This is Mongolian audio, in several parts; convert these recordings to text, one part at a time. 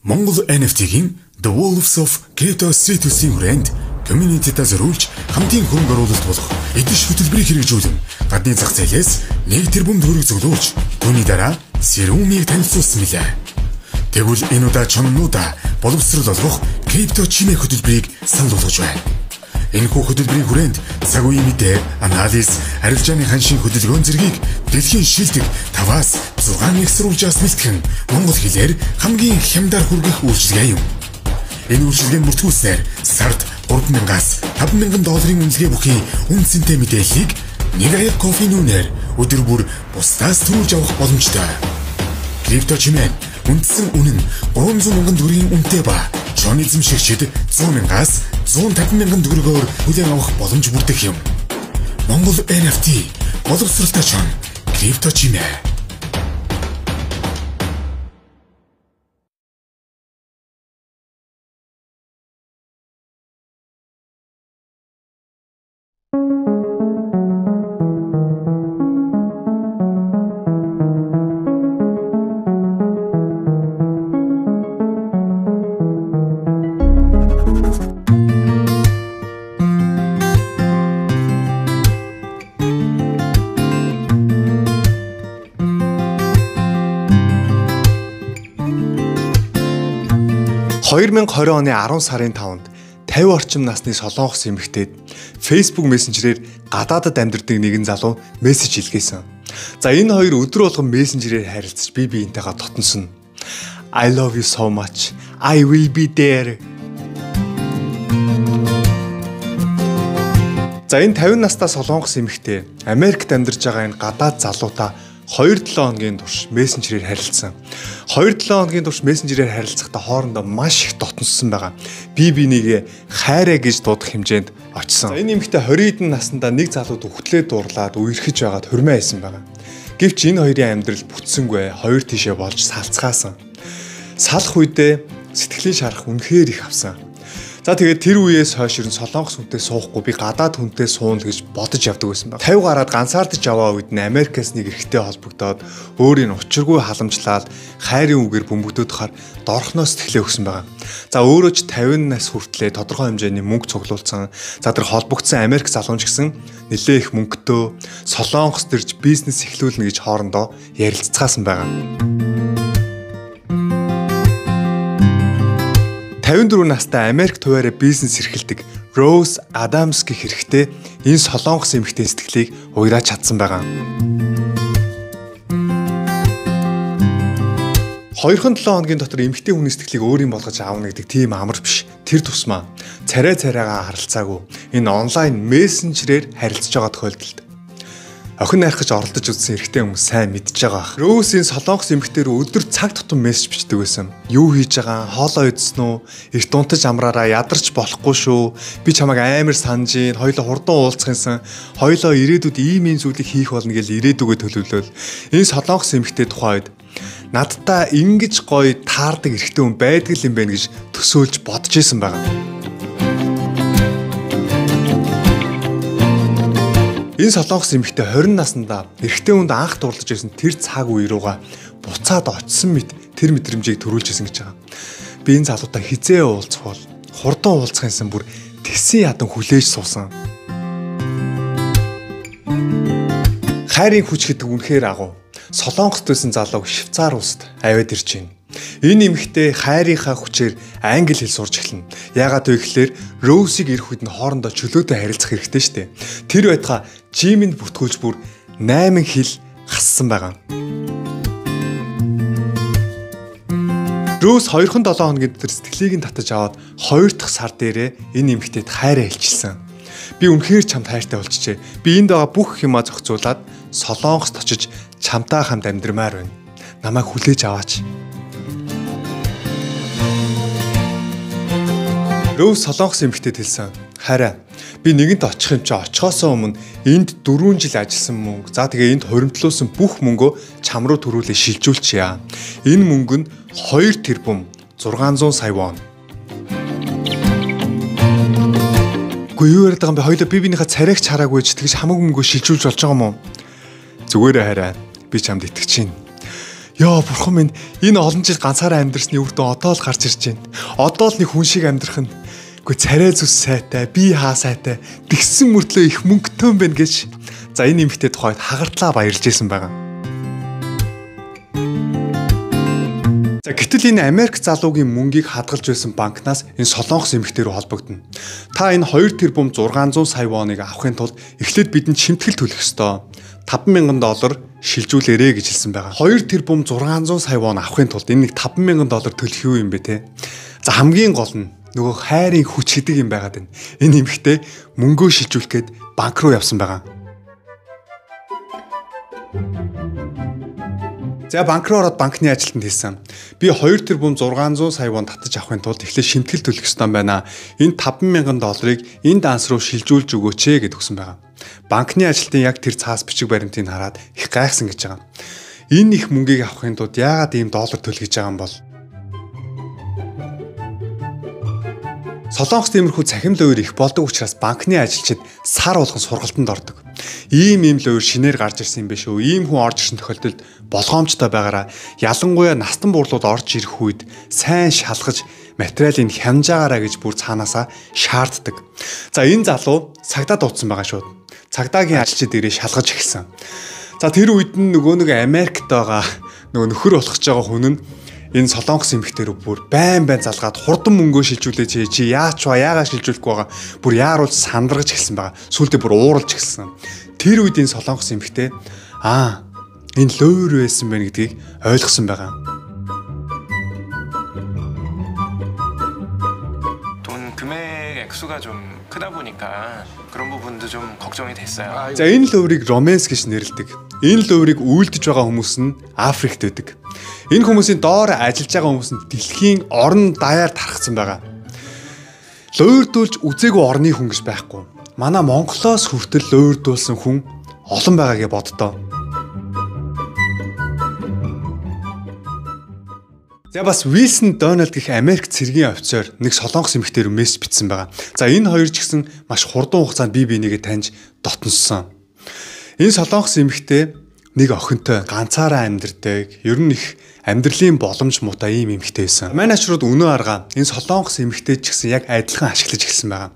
Монгол NFT-ийн The Wolves of Crypto Street-ийн хүрээнд community-та зориулж хамтын хөрөнгө оруулалт болох эдгэж хөтөлбөрийг хэрэгжүүлэн гадны зах зээлээс 1 тэрбум төгрөг зөвлөж түүний дараа Serum-ийг танилцуулсан билээ. Тэгвэл энэ удаа чоннуудаа боловсрол олгох крипто чимээ хөтөлбөрийг санал болгож байна. Энэхүү хөтөлбөрийн хүрээнд цаг үеийн мэдээ, анализ, арилжааны ханшийн хөдөлгөөн зэргийг дэлхийн шилдэг 5-аас 6 эксруулжаас бэлтгэн монгол хэлээр хамгийн хямдар хүргэх үйлчилгээ юм. Энэ үйлчилгээнд бүртгүүлснээр сард 3,000-аас 5,000 долларын үнэлгээ бүхий үнцэнтэй мэдээллийг нэг аяг кофений үнээр өдөр бүр бусдаас төрүүлж авах боломжтой. Крипто чимээ үндсэн үнэн 300,000 төгрөгийн үнэтэй ба чон эзэмшигчид 100,000-аас 150,000 төгрөгөөр хүлээн авах боломж бүрдэх юм. Монгол NFT боловсролтой чон крипто чимээ. ...2020 оны 10 сарын 5-нд 50 орчим насны солонгос эмэгтэйд Facebook мессенжерээр гадаадад амьдардаг нэгэн залуу мессеж илгээсэн. За энэ хоёр өдөр болгон мессенжерээр харилцаж бие биентэйгээ дотносон. I love you so much. I will be there. За энэ 50 настай солонгос эмэгтэй Америкт амьдарч байгаа энэ гадаад залуутай 2-7 хоногийн турш мессенжерээр харилцсан. 2-7 хоногийн турш мессенжерээр харилцахдаа хоорондоо маш их дотноссон байгаа. Бие бинийгээ хайраа гэж дуудах хэмжээнд очсон. Энэ эмэгтэй 20 эдэн наснда нэг залууд өгтлээ дуурлаад үерхэж байгаад хурмаа хийсэн байгаа. Гэвч энэ хоёрын амьдрал бүтсэнгүй, хоёр тишээ болж салцгаасан. Салах үедээ сэтгэлийн шарах үнэхээр их авсан. За тэгээд тэр үеэс хойш ерөн солонгос хүнтэй суухгүй би гадаад хүнтэй суuna гэж бодож явдаг байсан байна. 50 гараад ганцаардж яваа үед нь Америкээс нэг эрэгтэй холбогдоод өөрийн учиргүй халамжлаад хайрын үгээр бөмбөгдөөд хахаар дорхноос сэтгэлээ өгсөн байгаа. За өөрөө ч 50 нас хүртлээр тодорхой хэмжээний мөнгө цуглуулсан. За тэр холбогдсон Америк залуун ч гэсэн нэлээ их мөнгөтэй солонгос төрж бизнес эхлүүлнэ гэж хоорондоо ярилцгаасан байгаа. 54 настай Америк хуваараа бизнес эрхэлдэг Rose Adams гэх хэрэгтэй энэ солонгос эмэгтэй сэтгэлийг уйраач чадсан байгаа. 2-7 хоногийн дотор эмэгтэй хүний сэтгэлийг өөрийн болгож аавна гэдэг тийм амар биш. Тэр тусмаа царайгаа харилцаагүй энэ онлайн мессенжерээр харилцаж байгаа тохиолдолд охин найрхаж оролдож үзсэн эрэгтэй хүмүүс сайн мэдж байгаа ах. Rose-ийн солонгос эмэгтэй рүү өдөр цаг тутам мессеж бичдэг байсан. Юу хийж байгаа, хоолоо идсэн үү? Их дунтаж амраараа ядарч болохгүй шүү. Би чамайг амар санаж ийн. Хоёлоо хурдан уулзах юмсан. Хоёлоо ирээдүйд ийм зүйлийг хийх болно гэж ирээдүгөө төлөвлөөл. Энэ солонгос эмэгтэй тухайн үед надтай ингэж гоё таардаг эрэгтэй хүн байдаг юм байна гэж төсөөлж бодож исэн байгаа. Энэ солонгос эмэгтэй 20 наснда эрэгтэй хүнд анх дурлаж ирсэн тэр цаг үе руугаа буцаад очсон мэт тэр мэдрэмжийг төрүүлж ирсэн гэж байгаа. Би энэ залуутай хизээ уулзах бол хурдан уулзах юмсан бүр тэсэн ядан хүлээж суусан. Хайрын хүч гэдэг үнэхээр агуу. Солонгост байсан залууг Швейцар улсад аваад ирж байна. Энэ эмэгтэй хайрынхаа хүчээр англи хэл сурч эхэлнэ. Яагаад вэ гэхээр Rose-ийг ирэх үед нь хоорондоо чөлөөтэй харилцах хэрэгтэй шүү дээ. Тэр байтугай Jim-д бүртгүүлж бүр 8 хэл хассан байгаа. Rose 2-7 хоногийн дотор сэтгэлийг нь татаж аваад 2 дахь сар дээрээ энэ эмэгтэйд хайраа хэлчихсэн. Би үнэхээр чамд хайртай болчихжээ. Би энд байгаа бүх юмаа зохицуулаад Солонгост очиж чамтай хамт амьдрмаар байна. Намайг хүлээж аваач. Rose солонгос эмэгтэйд хэлсэн. Хараа би нэгэнт очих юм чи очихоосоо өмнө энд 4 жил ажилласан мөнгө. За тэгээ энд хоримтлуулсан бүх мөнгөө чам руу төрүүлээ шилжүүлчихье. Энэ мөнгө нь 2 тэрбум 600 сая вон. Үгүй юу яриад байгаа юм бэ? Хоёулаа бибинийхээ царайгч хараагүй ч тэгж хамаг мөнгөө шилжүүлж болж байгаа юм уу? Зүгээрээ хараа. Би чамд итгэж чинь. Яа бурхан минь, энэ олон жил ганцаараа амьдрсны үр дүн одоо л гарч ирж байна. Одоо л нэг хүн шиг амьдрах нь. Үгүй царай зүс сайтай, би хаа сайтай, тэгсэн мөртлөө их мөнгөтэй байна гэж. За энэ эмэгтэй тухайд хагартлаа баярлж байсан байгаа. За гэтэл энэ Америк залуугийн мөнгийг хадгалж байсан банкнаас энэ солонгос эмэгтэй рүү холбогдно. Та энэ 2 тэрбум 600 сая воныг авахын тулд эхлээд бидэнд чимтгэл төлөх ёстой. $5,000 шилжүүлээрэ гэж хэлсэн байгаа. 2 тэрбум 600 сая вон авахын тулд энэ нэг $5,000 төлөх юу юм бэ те? За хамгийн гол нь нөгөө хайрын хүч гэдэг юм байгаад байна. Энэ эмэгтэй мөнгөө шилжүүлэх гээд банк руу явсан байгаа. За банк руу ороод банкны ажилтнанд хэлсэн. Би 2 тэрбум 600 сая вон татаж авахын тулд эхлээд шимтгэл төлөх ёстой юм байна. Энэ $5,000-ыг энэ данс руу шилжүүлж өгөөч гэж өгсөн байгаа. Банкны ажилтны яг тэр цаас бичиг баримтыг хараад их гайхсан гэж байгаа. Энэ их мөнгийг авахын тулд яагаад ийм доллар төлөх гэж байгаа юм бол? Солонгос тиймэрхүү цахим луур их болдог учраас банкны ажилчид сар болгон сургалтанд ордог. Ийм луур шинээр гарч ирсэн юм биш үү? Ийм хүн орж ирсэн тохиолдолд болгоомжтой байгаараа ялангуяа настан буурлууд орж ирэх үед сайн шалгаж материалыг хянжаагаараа гэж бүр цаанаасаа шаарддаг. За энэ залуу цагдаа дуудсан байгаа шүү. Цагдаагийн ажилчид ирээ шалгаж эхэлсэн. За тэр үед нөгөө нэг Америкт байгаа нөгөө нөхөр болох гэж байгаа хүн нь энэ солонгос эмэгтэй рүү бүр байн залгаад хурдан мөнгөө шилжүүлээ чи яач ба яагаад шилжүүлэхгүй байгаа бүр яаруулж сандрагж эхэлсэн байгаа. Сүүлдээ бүр ууралж эхэлсэн. Тэр үед энэ солонгос эмэгтэй энэ луур байсан байна гэдгийг ойлгосон байгаа. 돈 금액 액수가 좀 크다 보니까 그런 부분도 좀 걱정이 됐어요. За энэ луурыг романс гэж нэрлэдэг. Энэ луурыг үйлдэж байгаа хүмүүс нь Африкт байдаг. Энэ хүмүүсийн доор ажиллаж байгаа хүмүүс нь дэлхийн орон даяар тархсан байгаа. Луурдуулж үзээгүй орны хүн гэж байхгүй. Манай Монголоос хүртэл луурдуулсан хүн олон байгаа гэж боддоо. За бас Вилсон Дональд гэх Америк цэргийн офицер нэг солонгос эмэгтэй рүү мессеж бичсэн байгаа. За энэ хоёр ч гэсэн маш хурдан хугацаанд бие бинийгээ таньж дотноссон. Энэ солонгос эмэгтэй нэг охинтой ганцаараа амьдардаг. Ер нь их амьдралын боломж муутай ийм эмэгтэй байсан. Манай ашрууд өнөө арга энэ солонгос эмэгтэй ч гэсэн яг адилхан ашиглаж эхэлсэн байгаа.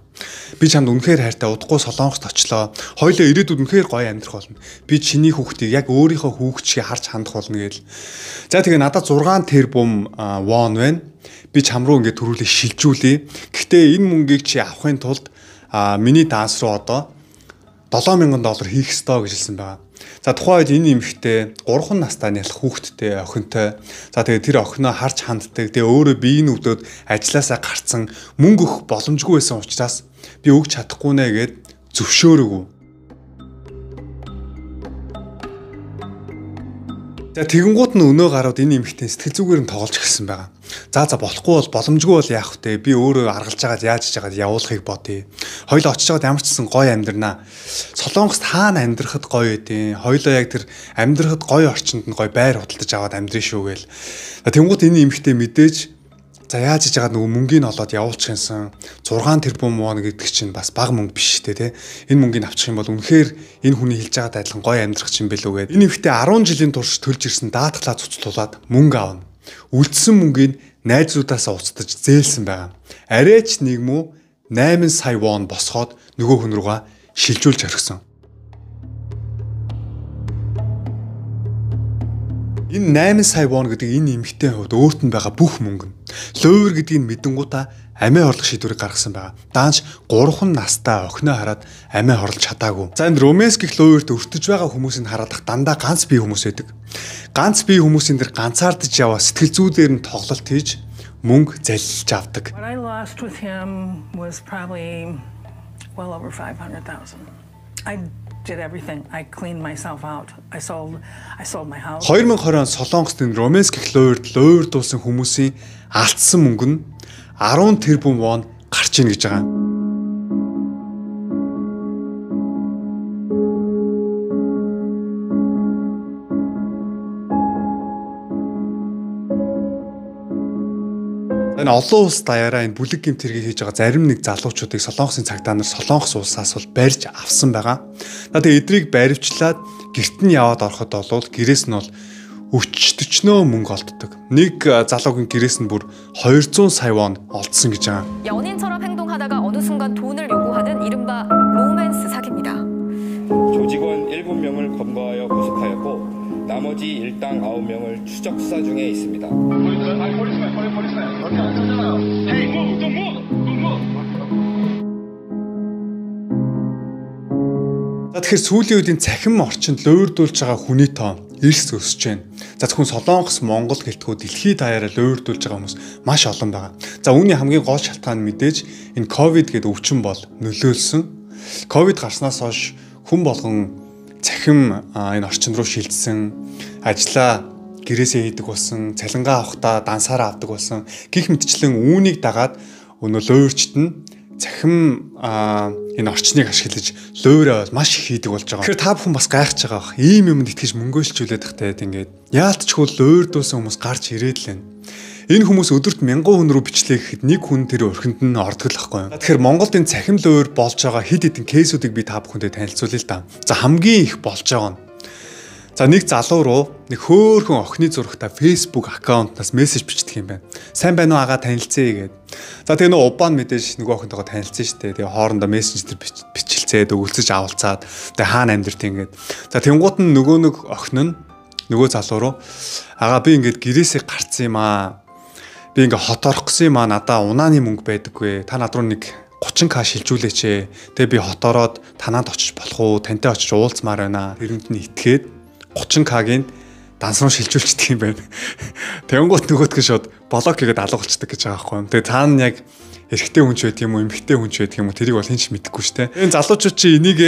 Би чамд үнэхээр хайртай удахгүй солонгост очлоо. Хоёлоо ирээдүйд үнэхээр гоё амьдрах болно. Би чиний хүүхдийг яг өөрийнхөө хүүхдчийг харж хандах болно гээл. За тэгээ надад 6 тэрбум вон байна. Би чам руу ингээд төрүүлээ шилжүүлээ. Гэхдээ энэ мөнгийг чи авахын тулд миний данс руу одоо $7,000 хийх ёстой гэж хэлсэн байгаа. За тухайн үед энэ эмэгтэй 3 настай нялх хүүхэдтэй охинтой. За тэгээ тэр охиноо харж ханддаг. Тэгээ өөрөө биеийн өвдөд ажилласаа гарцсан мөнгө өгөх боломжгүй байсан учраас би өгч чадахгүй нэ гэд зөвшөөрөв. За тэгэнгუут нь өнөө гарууд энэ эмэгтэй сэтгэл зүгээр нь тоглож эхэлсэн байгаа. За болохгүй бол боломжгүй бол яах вэ? Би өөрөө аргалж байгаад яаж хийж байгаад явуулахыг бодъё. Хоёлоо очиж байгаад ямар ч гэсэн гоё амьдрнаа. Солонгост хаана амьдрахад гоё үдээ. Хоёлоо яг тэр амьдрахад гоё орчинд нь гоё байр худалдаж аваад амьдрын шүү гээл. Тэгэнгუут энэ эмэгтэй мэдээж за яаж хийж байгаад нөгөө мөнгөний олоод явуулчих юмсан 6 тэрбум вон гэдэг чинь бас бага мөнгө биш шүү дээ. Энэ мөнгөний авчих юм бол үнэхээр энэ хүний хэлж байгаад адилхан гоё амьдрах чинь бэлүүгээд. Энэ эмэгтэй 10 жилийн турш төлж ирсэн даатгалаа цуцлуулаад мөнгө авна. Үлдсэн мөнгийг найзуудаасаа уцтаж зээлсэн байгаа. Арайч нэг мүү 8 сая вон босгоод нөгөө хүн рүүгээ шилжүүлж орхисон. Энэ 8 сая вон гэдэг энэ эмэгтэй хувьд өөрт нь байгаа бүх мөнгө нь луур гэдгийг мэдэнгуудаа амиа хорлох шийдвэрийг гаргасан байгаа. Даанч 3 настай охиноо хараад амиа хорлож чадаагүй. За энэ романс гэх луурт өртөж байгаа хүмүүсийг хараад дандаа ганц бие хүмүүс байдаг. Ганц бие хүмүүсийн дэр ганцаардж яваа сэтгэл зүйдээр нь тоглолт хийж мөнгө залилж авдаг. What I lost with him was probably well over 500,000. I did everything. I cleaned myself out. I sold my house. 2020 он Солонгост энэ романс гэх луурдуулсан хүмүүсийн алдсан мөнгө нь 10 тэрбум вон гарч ийн гэж байгаа. Энэ олон улс даяараа энэ бүлэг гэмт хэргийг хийж байгаа зарим нэг залуучуудыг солонгосын цагдаа нар солонгос улсаас бол барьж авсан байгаа. Тэгээ эдрийг баривчлаад гэрт нь яваад ороход бол гэрээс нь бол өчтөчнөө мөнгө олддог. Нэг залуугийн гэрээс нь бүр 200 сая вон олдсон гэж байгаа. 연인처럼 행동하다가 어느 순간 돈을 요구하는 이른바 로맨스 사기입니다. 조직원 7명을 검거하여 구속하였고 나머지 일당 9명을 추적 수사 중에 있습니다. Тэгэхээр сүүлийн үеийн цахим орчинд луурдуулж байгаа хүний тоо эрс өсөж байна. За зөвхөн Солонгос, Монгол гэлтгүү дэлхийд даяараа луурдуулж байгаа хүмүүс маш олон байгаа. За үүний хамгийн гол шалтгаан нь мэдээж энэ ковид гэдэг өвчин бол нөлөөлсөн. Ковид гарснаас хойш хүн болгон цахим энэ орчин руу шилжсэн, ажлаа гэрээсээ хийдэг болсон, цалингаа авахдаа дансаараа авдаг болсон. Гэх мэтчлэн үүнийг дагаад өнөө луурчт нь цахим энэ орчныг ашиглаж луураа маш их хийдэг болж байгаа. Тэгэхээр та бүхэн бас гайхаж байгаа бах. Ийм юмд итгэж мөнгөөлжүүлээд тахтай ингээд яалтчгүй луурдуулсан хүмүүс гарч ирээд л байна. Энэ хүмүүс өдөрт 1000 хүн рүү бичлээ гэхэд нэг хүн тэр өрхөнд нь ордог л байхгүй юу. Тэгэхээр Монголд энэ цахим луур болж байгаа хэд хэдэн кейсүүдийг би та бүхэндээ танилцуулъя л да. За хамгийн их болж байгаа нь за нэг залуу руу нэг хөөхөн охины зурагтай Facebook аккаунтнаас мессеж бичдэг юм байна. Сайн байна уу ага танилцъя гэдэг. За тэгээ нөгөө убаан мэдээж нөгөө охинтойгоо танилцсан шүү дээ. Тэгээ хоорондоо мессенжер бичлцээд өгөлцөж авалцаад тэгээ хаана амьдрт ингээд. За тэнгууд нь нөгөө нэг охин нь нөгөө залуу руу ага би ингээд гэрээсээ гарцсан юм аа. Би ингээд хот орох гэсэн юм аа. Надаа унааны мөнгө байдаггүй. Та над руу нэг 30k шилжүүлээч. Тэгээ би хот ороод танаад очиж болох уу? Тантай очиж уулзмаар байна. Тэрэнд нь итгээд 30k-гийн данс руу шилжүүлчихдэг юм байна. Тэнгуут нөгөөдгөө шууд блок хийгээд алгуулцдаг гэж байгаа байхгүй. Тэгээ цаана яг эрэгтэй хүн ч байт юм уу, эмэгтэй хүн ч байт юм уу, тэрийг бол хинч мэдэхгүй шүү дээ. Энэ залуучууд чи энийг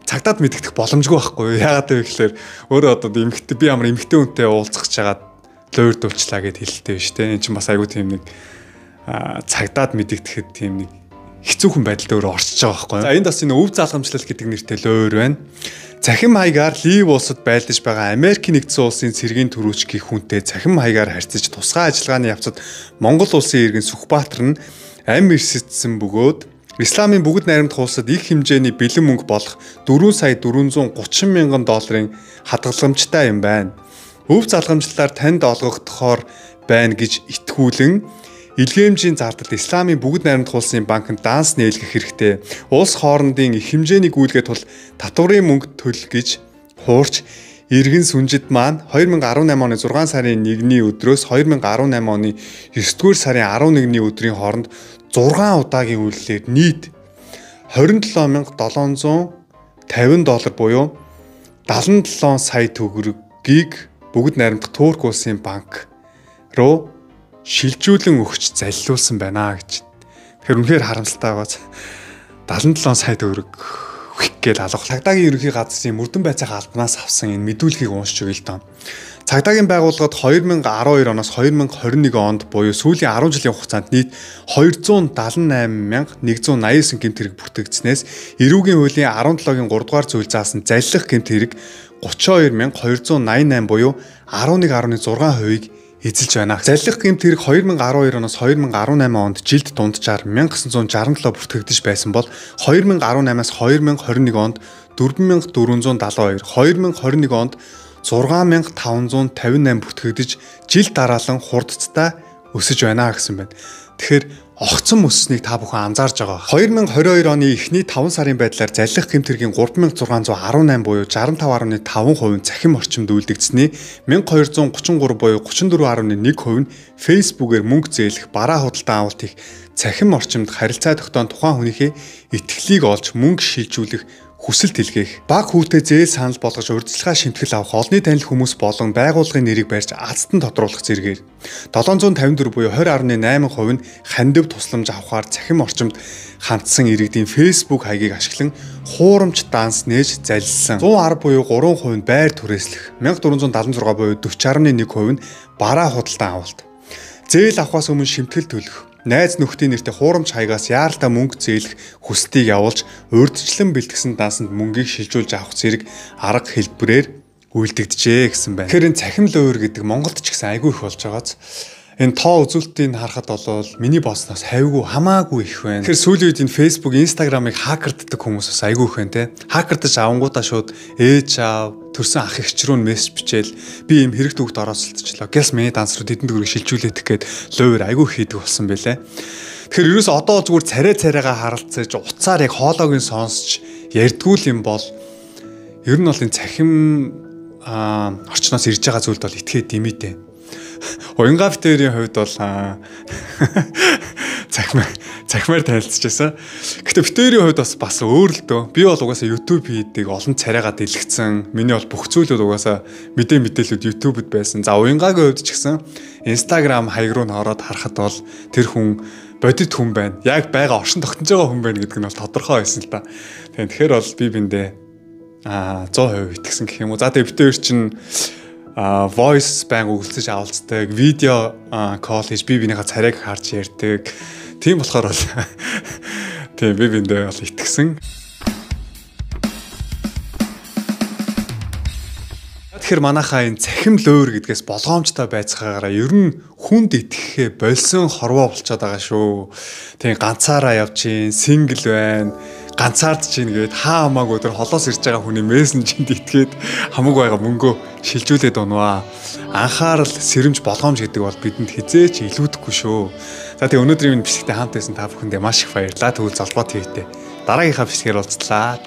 цагдаад мэддэх боломжгүй байхгүй. Яагаад вэ гэхээр өөрөө одоо эмэгтэй би ямар эмэгтэй хүнтэй уулзах гэж хагаад луурдуулчлаа гэд хэлэлтэй шүү дээ. Энэ чинь бас айгүй тийм нэг цагдаад мэддэхэд тийм нэг хэцүүхэн байдалд өөрөө орчиж байгаа байхгүй. За энд бас энэ өв залгамжлал гэдэг нэртэй луур байна. Цахим хаягаар Лив улсад байлдаж байгаа Америк нэгдсэн улсын цэргийн түрүүч гих хүнтэй цахим хаягаар харьцаж тусгай ажиллагааны явцад Монгол улсын иргэн Сүхбаатар нь ам эрсэтсэн бөгөөд Исламын бүгд найрамдах улсад их хэмжээний бэлэн мөнгө болох 4,430 мянган долларын хадгаламжтай юм байна. Өв залгамжлалаар танд олгогдохоор байна гэж итгүүлэн илгээмжийн зардалд Исламын бүгд найрамдах улсын банкнд данс нээлгэх хэрэгтэй. Улс хоорондын их хэмжээний гүйлгээ тул татварын мөнгө төлөх гэж хуурч иргэн сүнжид маань 2018 оны 6 сарын 1-ний өдрөөс 2018 оны 9-р сарын 11-ний өдрийн хооронд 6 удаагийн үйллэлээр нийт 27750 доллар буюу 77 сая төгрөгийг бүгд найрамдах Турк улсын банк руу шилжүүлэн өгч залилуулсан байна гэж. Тэгэхээр үнэхээр харамсалтай байгааз 77 сая төгрөг хвих гэж алга. Цагдаагийн ерөнхий газрын мөрдөн байцаах албанаас авсан энэ мэдүүлгийг уншиж өгье л доо. Цагдаагийн байгууллагад 2012 оноос 2021 онд буюу сүүлийн 10 жилийн хугацаанд нийт 278,189 гэмт хэрэг бүртгэгдснээс эрүүгийн хуулийн 17-гийн 3 дугаар зүйл заасан залилах гэмт хэрэг 32,288 буюу 11.6%-ийг эзэлж байна. Залилах гэмт хэрэг 2012 оноос 2018 онд жилд дунджаар 1967 бүртгэгдэж байсан бол 2018-аас 2021 онд 4472, 2021 онд 6558 бүртгэгдэж жил дараалан хурдцтай өсөж байна гэсэн байна. Тэгэхээр огцон өссөнийг та бүхэн анзаарж байгаа. 2022 оны эхний 5 сарын байдлаар залилах гэмт хэргийн 3618 буюу 65.5% цахим орчимд үйлдэгдсэний 1233 буюу 34.1% нь Facebook-ээр мөнгө зээлэх, бараа худалдан авалт хийх цахим орчимд харилцаа тогтоон тухайн хүнийхээ итгэлийг олж мөнгө шилжүүлэх хүсэлт илгээх, баг хүүтэй зээл санал болгож урьдчилгаа шимтгэл авах, олонний танил хүмүүс болон байгууллагын нэрийг барьж азтан тодруулах зэргээр 754 буюу 20.8% нь хандив тусламж авахаар цахим орчимд хандсан иргэдийн Facebook хаягийг ашиглан хуурамч данс нээж залилсан. 110 буюу 3% нь байр түрээслэх, 1476 буюу 40.1% нь бараа худалдан авалт. Зээл авахаас өмнө шимтгэл төлөх, найз нөхдийн нэртэй хуурамч хаягаас яаралтай мөнгө зээлэх хүслийг явуулж урьдчилан бэлтгэсэн дансанд мөнгийг шилжүүлж авах зэрэг арга хэлбэрээр үйлдэгдэжээ гэсэн байна. Тэгэхээр энэ цахим луур гэдэг Монголд ч гэсэн айгүй их болж байгааз энэ тоо үзүүлэлтийг харахад бол миний боснаас хавьгүй хамаагүй их байна. Тэгэхээр сүүлийн үед энэ Facebook, Instagram-ыг хакерддаг хүмүүс бас айгүй их байна те. Хакердаж авангуудаа шууд ээж аав, төрсэн ах эгч рүү мессеж бичээл би ийм хэрэг төвд орооцолтчлоо. Гялс миний данс руу тэдэнд дөрөг шилжүүлээд гэхэд ловер айгүй хийдэг болсон байлээ. Тэгэхээр ерөөс одоо зүгээр царайгаа харалцаж уцаар яг хоолойг нь сонсч ярьдгүй юм бол ер нь бол энэ цахим орчноос ирж байгаа зүйлд бол итгээ димийтэй. Уянга битэрийн хувьд бол цахимаар танилцчихсан. Гэтэ битэрийн хувьд бас өөр л дөө. Би бол угаасаа YouTube хийдэг олон царайгаа дэлгэцэн. Миний бол бүх зүйлүүд угаасаа мэдээлэлүүд YouTube-д байсан. За уянгагийн хувьд ч гэсэн Instagram хаяг руу н ороод харахад бол тэр хүн бодит хүн байна. Яг байгаа оршин тогтнож байгаа хүн байна гэдэг нь бол тодорхой байсан л та. Тэгэхээр бол би биндээ 100% итгэсэн гэх юм уу. За тэгээ битэр чинь voice банк өгөлцөж авалцдаг, видео call хийж би бинийхээ царайг харж ярьдаг. Тийм болохоор бол тийм би биндээ бол итгэсэн. Тэгэхээр манайхаа энэ цахим лөөр гэдгээс болгоомжтой байцгаагаараа ер нь хүнд итгэхээ болсон хорвоо болчиход байгаа шүү. Тийм ганцаараа явж чинь, сингл байна. Ганцаардж чинь гээд хаа хамаагүй тэр холоос ирж байгаа хүний мессенжэнд итгээд хамаагүй байгаа мөнгөө шилжүүлээд унваа. Анхаарал, сэрэмж, болгоомж гэдэг бол бидэнд хизээч илүүдэхгүй шүү. За тэгээ өнөөдрийн минь бичлэгтээ хамт байсан та бүхэндээ маш их баярлалаа. Тэгвэл залбаа хийвтэй. Дараагийнхаа бичлэгээр уулзлаа.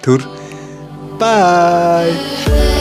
Бай.